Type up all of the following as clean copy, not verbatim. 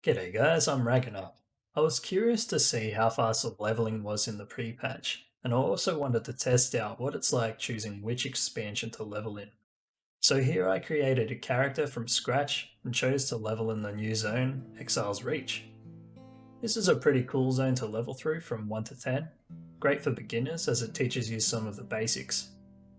G'day guys, I'm Ragnar. I was curious to see how fast the leveling was in the pre-patch, and I also wanted to test out what it's like choosing which expansion to level in. So here I created a character from scratch and chose to level in the new zone, Exile's Reach. This is a pretty cool zone to level through from 1 to 10, great for beginners as it teaches you some of the basics.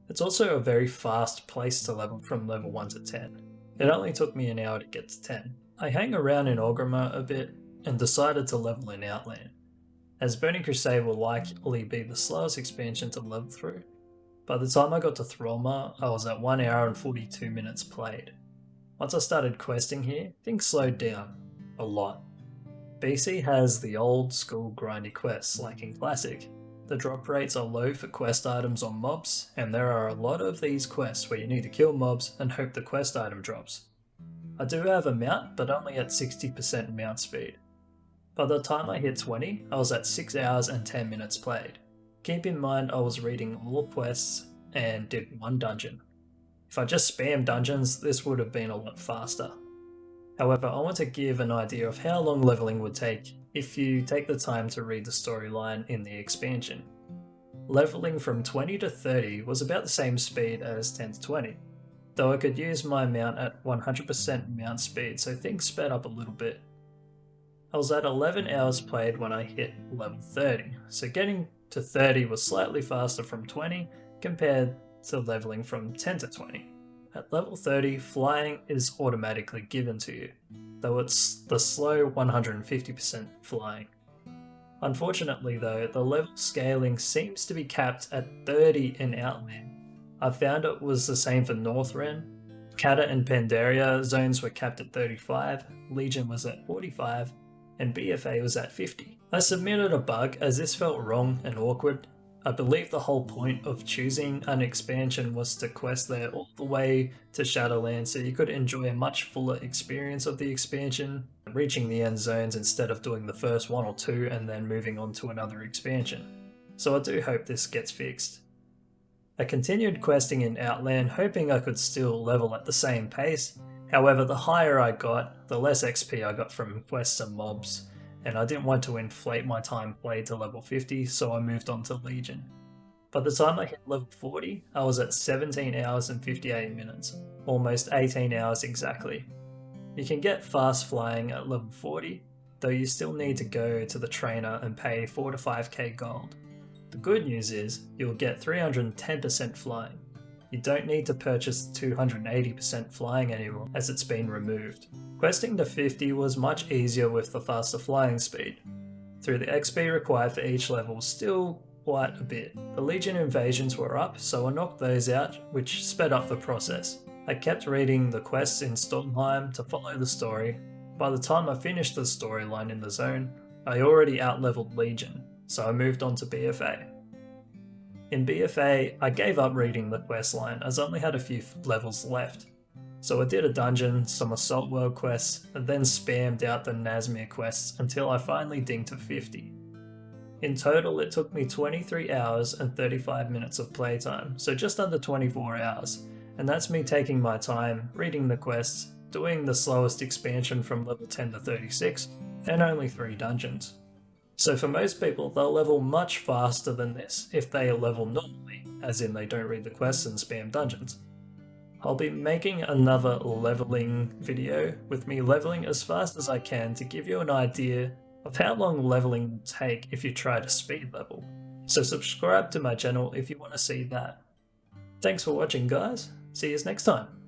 It's also a very fast place to level from level 1 to 10. It only took me an hour to get to 10. I hang around in Orgrimmar a bit and decided to level in Outland, as Burning Crusade will likely be the slowest expansion to level through. By the time I got to Thrallmar, I was at 1 hour and 42 minutes played. Once I started questing here, things slowed down a lot. BC has the old school grindy quests like in Classic. The drop rates are low for quest items on mobs, and there are a lot of these quests where you need to kill mobs and hope the quest item drops. I do have a mount, but only at 60% mount speed. By the time I hit 20, I was at 6 hours and 10 minutes played. Keep in mind I was reading all quests and did one dungeon. If I just spammed dungeons, this would have been a lot faster. However, I want to give an idea of how long leveling would take if you take the time to read the storyline in the expansion. Leveling from 20 to 30 was about the same speed as 10 to 20, though I could use my mount at 100% mount speed, so things sped up a little bit. I was at 11 hours played when I hit level 30, so getting to 30 was slightly faster from 20 compared to leveling from 10 to 20. At level 30, flying is automatically given to you, though it's the slow 150% flying. Unfortunately though, the level scaling seems to be capped at 30 in Outland. I found it was the same for Northrend. Cata and Pandaria zones were capped at 35, Legion was at 45, and BFA was at 50. I submitted a bug as this felt wrong and awkward. I believe the whole point of choosing an expansion was to quest there all the way to Shadowlands so you could enjoy a much fuller experience of the expansion, reaching the end zones instead of doing the first one or two and then moving on to another expansion. So I do hope this gets fixed. I continued questing in Outland hoping I could still level at the same pace, however the higher I got, the less XP I got from quests and mobs, and I didn't want to inflate my time played to level 50, so I moved on to Legion. By the time I hit level 40, I was at 17 hours and 58 minutes, almost 18 hours exactly. You can get fast flying at level 40, though you still need to go to the trainer and pay 4 to 5k gold. The good news is, you'll get 310% flying. You don't need to purchase 280% flying anymore as it's been removed. Questing to 50 was much easier with the faster flying speed. Through the XP required for each level was still quite a bit. The Legion invasions were up, so I knocked those out, which sped up the process. I kept reading the quests in Stormheim to follow the story. By the time I finished the storyline in the zone, I already outleveled Legion, so I moved on to BFA. In BFA, I gave up reading the questline as I only had a few levels left. So I did a dungeon, some Assault World quests, and then spammed out the Nazmir quests until I finally dinged to 50. In total, it took me 23 hours and 35 minutes of playtime, so just under 24 hours, and that's me taking my time, reading the quests, doing the slowest expansion from level 10 to 36, and only 3 dungeons. So for most people, they'll level much faster than this if they level normally, as in they don't read the quests and spam dungeons. I'll be making another leveling video with me leveling as fast as I can to give you an idea of how long leveling will take if you try to speed level. So subscribe to my channel if you want to see that. Thanks for watching guys, see you next time.